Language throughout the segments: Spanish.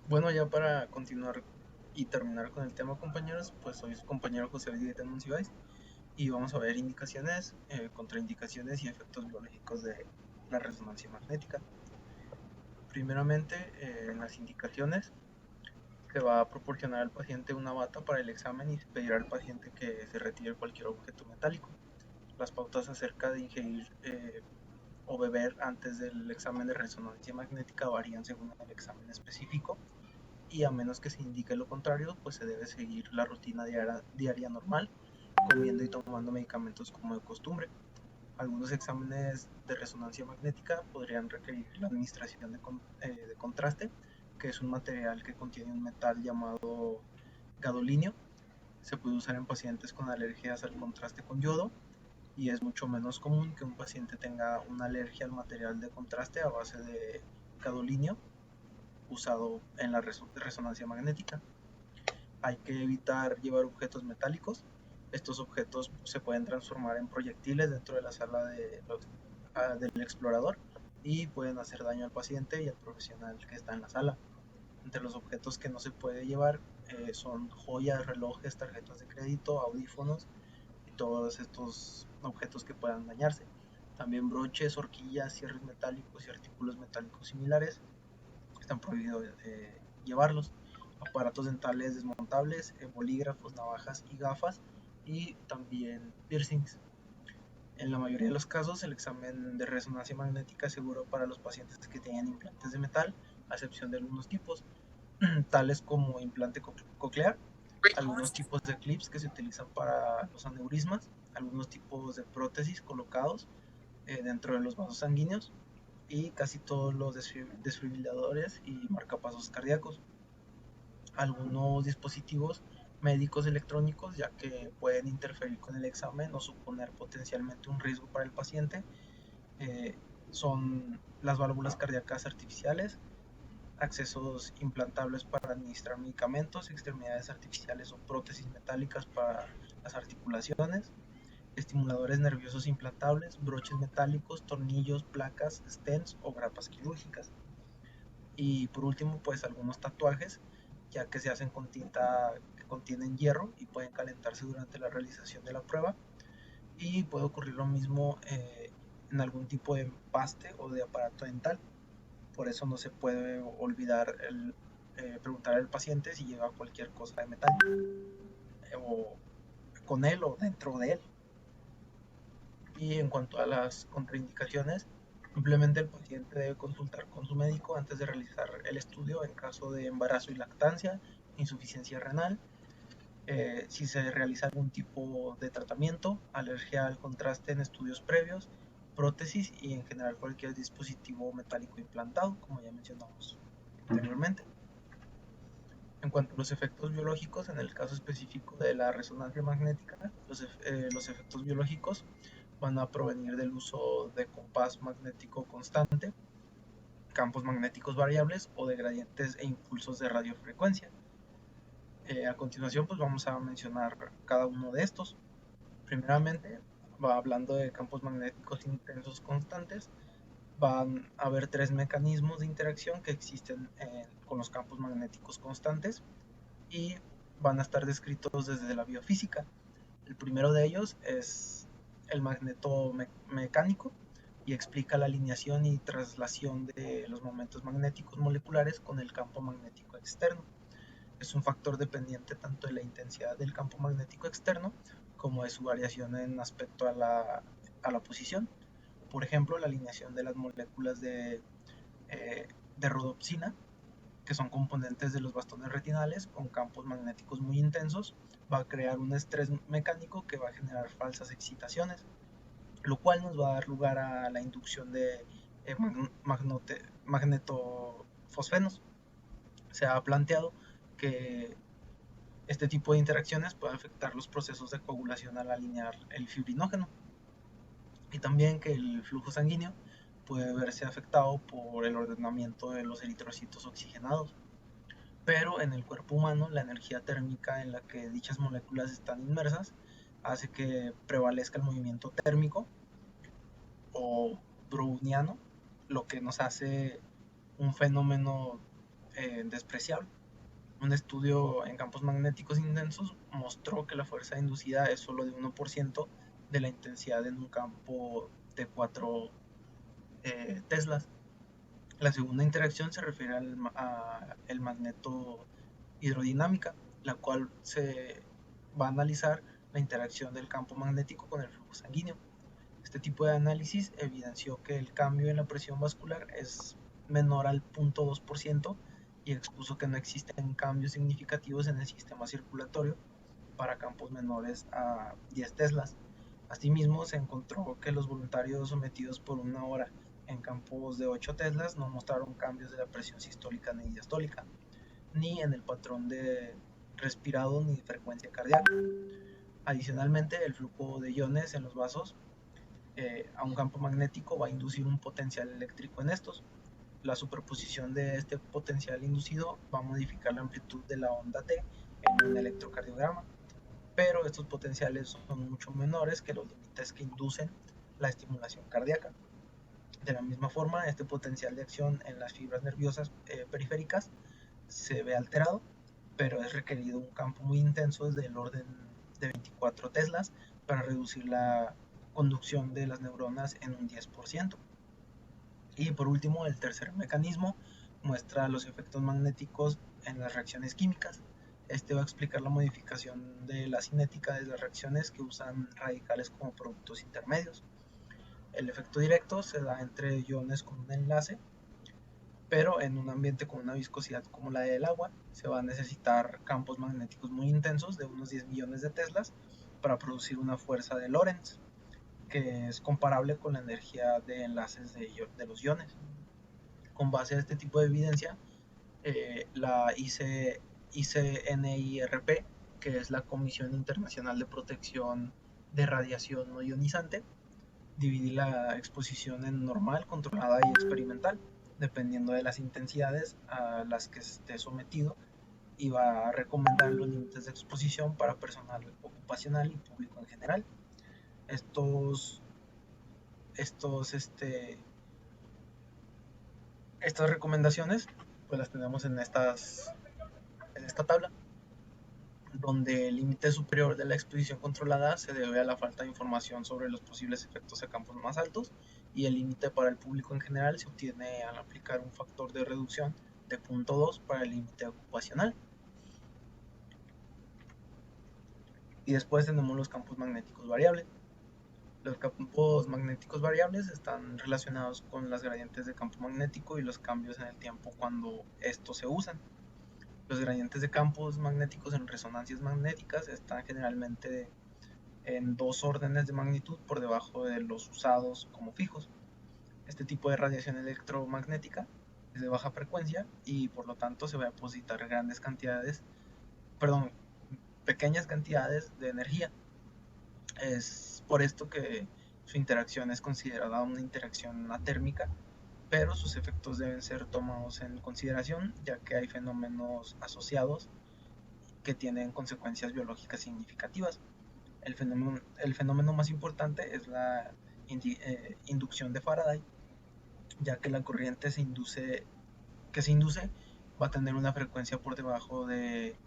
Bueno, ya para continuar y terminar con el tema, compañeros, pues soy su compañero José Luis de Monsiváis y vamos a ver indicaciones, contraindicaciones y efectos biológicos de la resonancia magnética. Primeramente, en las indicaciones se va a proporcionar al paciente una bata para el examen y se pedirá al paciente que se retire cualquier objeto metálico. Las pautas acerca de ingerir o beber antes del examen de resonancia magnética varían según el examen específico y a menos que se indique lo contrario, pues se debe seguir la rutina diaria normal, comiendo y tomando medicamentos como de costumbre. Algunos exámenes de resonancia magnética podrían requerir la administración de contraste, que es un material que contiene un metal llamado gadolinio. Se puede usar en pacientes con alergias al contraste con yodo y es mucho menos común que un paciente tenga una alergia al material de contraste a base de gadolinio usado en la resonancia magnética. Hay que evitar llevar objetos metálicos. Estos objetos se pueden transformar en proyectiles dentro de la sala del explorador y pueden hacer daño al paciente y al profesional que está en la sala. Entre los objetos que no se puede llevar son joyas, relojes, tarjetas de crédito, audífonos y todos estos objetos que puedan dañarse. También broches, horquillas, cierres metálicos y artículos metálicos similares están prohibidos llevarlos. Aparatos dentales desmontables, bolígrafos, navajas y gafas y también piercings. En la mayoría de los casos, el examen de resonancia magnética es seguro para los pacientes que tienen implantes de metal, a excepción de algunos tipos, tales como implante coclear, algunos tipos de clips que se utilizan para los aneurismas, algunos tipos de prótesis colocados dentro de los vasos sanguíneos y casi todos los desfibriladores y marcapasos cardíacos. Algunos dispositivos médicos electrónicos, ya que pueden interferir con el examen o suponer potencialmente un riesgo para el paciente, eh, son las válvulas cardíacas artificiales, accesos implantables para administrar medicamentos, extremidades artificiales o prótesis metálicas para las articulaciones, estimuladores nerviosos implantables, broches metálicos, tornillos, placas, stents o grapas quirúrgicas. Y por último, pues algunos tatuajes, ya que se hacen con tinta que contienen hierro y pueden calentarse durante la realización de la prueba. Y puede ocurrir lo mismo en algún tipo de empaste o de aparato dental. Por eso no se puede olvidar preguntar al paciente si lleva cualquier cosa de metal o con él o dentro de él. Y en cuanto a las contraindicaciones, simplemente el paciente debe consultar con su médico antes de realizar el estudio en caso de embarazo y lactancia, insuficiencia renal, si se realiza algún tipo de tratamiento, alergia al contraste en estudios previos, prótesis y en general cualquier dispositivo metálico implantado, como ya mencionamos anteriormente. En cuanto a los efectos biológicos, en el caso específico de la resonancia magnética, los efectos biológicos van a provenir del uso de compás magnético constante, campos magnéticos variables o de gradientes e impulsos de radiofrecuencia. A continuación, pues vamos a mencionar cada uno de estos. Primeramente, va hablando de campos magnéticos intensos constantes. Van a haber tres mecanismos de interacción que existen con los campos magnéticos constantes y van a estar descritos desde la biofísica. El primero de ellos es el magneto mecánico y explica la alineación y traslación de los momentos magnéticos moleculares con el campo magnético externo. Es un factor dependiente tanto de la intensidad del campo magnético externo como de su variación en aspecto a la posición. Por ejemplo, la alineación de las moléculas de rodopsina, que son componentes de los bastones retinales con campos magnéticos muy intensos, va a crear un estrés mecánico que va a generar falsas excitaciones, lo cual nos va a dar lugar a la inducción de magnetofosfenos. Se ha planteado que este tipo de interacciones puede afectar los procesos de coagulación al alinear el fibrinógeno y también que el flujo sanguíneo puede verse afectado por el ordenamiento de los eritrocitos oxigenados. Pero en el cuerpo humano la energía térmica en la que dichas moléculas están inmersas hace que prevalezca el movimiento térmico o browniano, lo que nos hace un fenómeno despreciable. Un estudio en campos magnéticos intensos mostró que la fuerza inducida es solo de 1% de la intensidad en un campo de 4 teslas. La segunda interacción se refiere a el magneto hidrodinámica, la cual se va a analizar la interacción del campo magnético con el flujo sanguíneo. Este tipo de análisis evidenció que el cambio en la presión vascular es menor al 0.2% y expuso que no existen cambios significativos en el sistema circulatorio para campos menores a 10 teslas. Asimismo, se encontró que los voluntarios sometidos por una hora en campos de 8 teslas no mostraron cambios de la presión sistólica ni diastólica, ni en el patrón de respirado ni de frecuencia cardíaca. Adicionalmente, el flujo de iones en los vasos a un campo magnético va a inducir un potencial eléctrico en estos. La superposición de este potencial inducido va a modificar la amplitud de la onda T en un electrocardiograma, pero estos potenciales son mucho menores que los límites que inducen la estimulación cardíaca. De la misma forma, este potencial de acción en las fibras nerviosas periféricas se ve alterado, pero es requerido un campo muy intenso del orden de 24 teslas para reducir la conducción de las neuronas en un 10%. Y por último, el tercer mecanismo muestra los efectos magnéticos en las reacciones químicas. Este va a explicar la modificación de la cinética de las reacciones que usan radicales como productos intermedios. El efecto directo se da entre iones con un enlace, pero en un ambiente con una viscosidad como la del agua se va a necesitar campos magnéticos muy intensos de unos 10 millones de teslas para producir una fuerza de Lorentz, que es comparable con la energía de enlaces de los iones. Con base a este tipo de evidencia, la ICNIRP, que es la Comisión Internacional de Protección de Radiación No Ionizante, divide la exposición en normal, controlada y experimental, dependiendo de las intensidades a las que esté sometido, y va a recomendar los límites de exposición para personal ocupacional y público en general. Estos, estos, este, estas recomendaciones pues las tenemos en esta tabla, donde el límite superior de la exposición controlada se debe a la falta de información sobre los posibles efectos a campos más altos, y el límite para el público en general se obtiene al aplicar un factor de reducción de 0.2 para el límite ocupacional. Y después tenemos los campos magnéticos variables. Los campos magnéticos variables están relacionados con las gradientes de campo magnético y los cambios en el tiempo cuando estos se usan. Los gradientes de campos magnéticos en resonancias magnéticas están generalmente en 2 órdenes de magnitud por debajo de los usados como fijos. Este tipo de radiación electromagnética es de baja frecuencia y por lo tanto se va a depositar pequeñas cantidades de energía. Es por esto que su interacción es considerada una interacción atérmica, pero sus efectos deben ser tomados en consideración, ya que hay fenómenos asociados que tienen consecuencias biológicas significativas. El fenómeno más importante es la inducción de Faraday, ya que la corriente que se induce va a tener una frecuencia por debajo de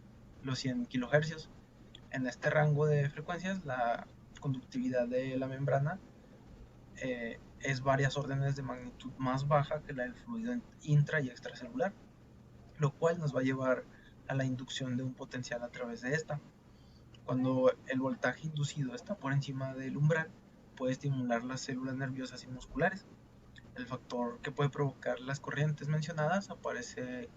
los 100 kHz. En este rango de frecuencias, la conductividad de la membrana es varias órdenes de magnitud más baja que la del fluido intra y extracelular, lo cual nos va a llevar a la inducción de un potencial a través de esta. Cuando el voltaje inducido está por encima del umbral, puede estimular las células nerviosas y musculares. El factor que puede provocar las corrientes mencionadas aparece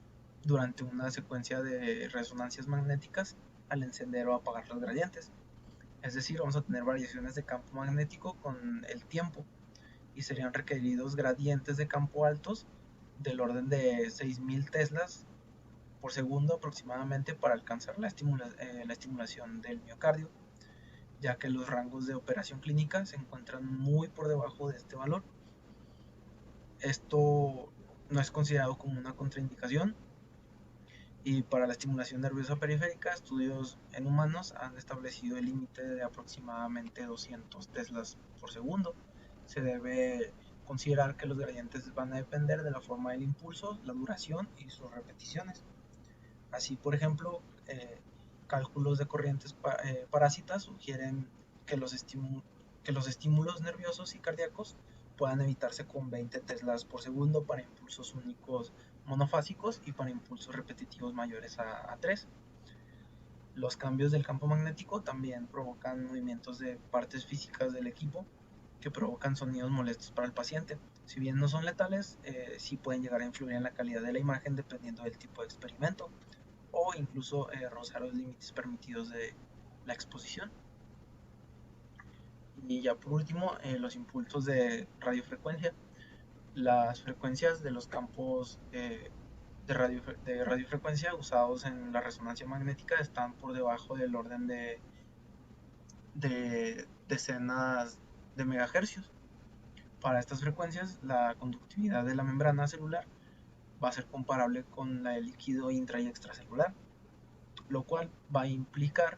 durante una secuencia de resonancias magnéticas al encender o apagar los gradientes. Es decir, vamos a tener variaciones de campo magnético con el tiempo, y serían requeridos gradientes de campo altos del orden de 6000 teslas por segundo aproximadamente para alcanzar la estimulación del miocardio, ya que los rangos de operación clínica se encuentran muy por debajo de este valor. Esto no es considerado como una contraindicación, y para la estimulación nerviosa periférica, estudios en humanos han establecido el límite de aproximadamente 200 teslas por segundo. Se debe considerar que los gradientes van a depender de la forma del impulso, la duración y sus repeticiones. Así, por ejemplo, cálculos de corrientes parásitas sugieren que los estímulos nerviosos y cardíacos puedan evitarse con 20 teslas por segundo para impulsos únicos monofásicos y para impulsos repetitivos mayores a 3. Los cambios del campo magnético también provocan movimientos de partes físicas del equipo que provocan sonidos molestos para el paciente. Si bien no son letales, sí pueden llegar a influir en la calidad de la imagen dependiendo del tipo de experimento o incluso rozar los límites permitidos de la exposición. Y ya por último, los impulsos de radiofrecuencia. Las frecuencias de los campos de radiofrecuencia usados en la resonancia magnética están por debajo del orden de decenas de megahercios. Para estas frecuencias, la conductividad de la membrana celular va a ser comparable con la del líquido intra y extracelular, lo cual va a implicar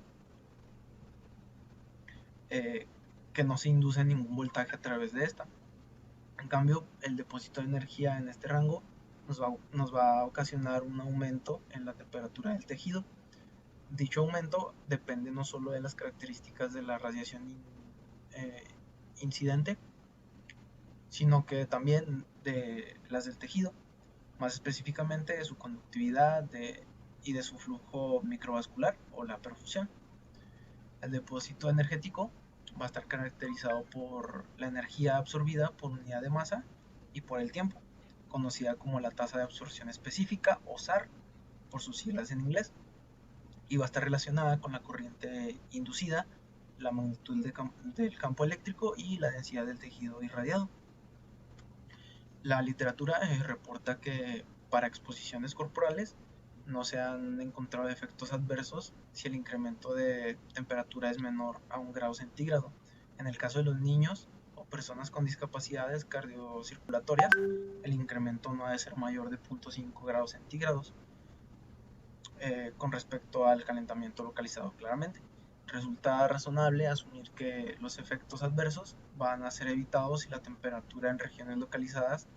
que no se induce ningún voltaje a través de esta. En cambio, el depósito de energía en este rango nos va a ocasionar un aumento en la temperatura del tejido. Dicho aumento depende no solo de las características de la radiación incidente, sino que también de las del tejido, más específicamente de su conductividad y de su flujo microvascular o la perfusión. El depósito energético va a estar caracterizado por la energía absorbida por unidad de masa y por el tiempo, conocida como la tasa de absorción específica o SAR por sus siglas en inglés, y va a estar relacionada con la corriente inducida, la magnitud del campo eléctrico y la densidad del tejido irradiado. La literatura reporta que para exposiciones corporales no se han encontrado efectos adversos si el incremento de temperatura es menor a 1 grado centígrado. En el caso de los niños o personas con discapacidades cardiocirculatorias, el incremento no ha de ser mayor de 0.5 grados centígrados con respecto al calentamiento localizado claramente. Resulta razonable asumir que los efectos adversos van a ser evitados si la temperatura en regiones localizadas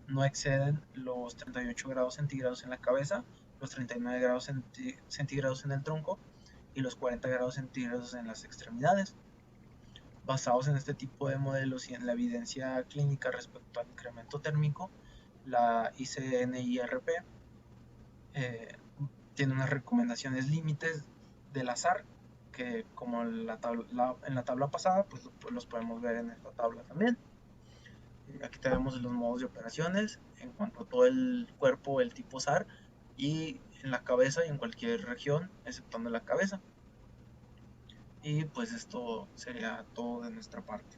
no exceden los 38 grados centígrados en la cabeza, los 39 grados centígrados en el tronco y los 40 grados centígrados en las extremidades. Basados en este tipo de modelos y en la evidencia clínica respecto al incremento térmico, la ICNIRP tiene unas recomendaciones límites del azar que como en la tabla pasada, pues los podemos ver en esta tabla también. Aquí tenemos los modos de operaciones en cuanto a todo el cuerpo, el tipo SAR, y en la cabeza y en cualquier región, exceptuando la cabeza. Y pues esto sería todo de nuestra parte.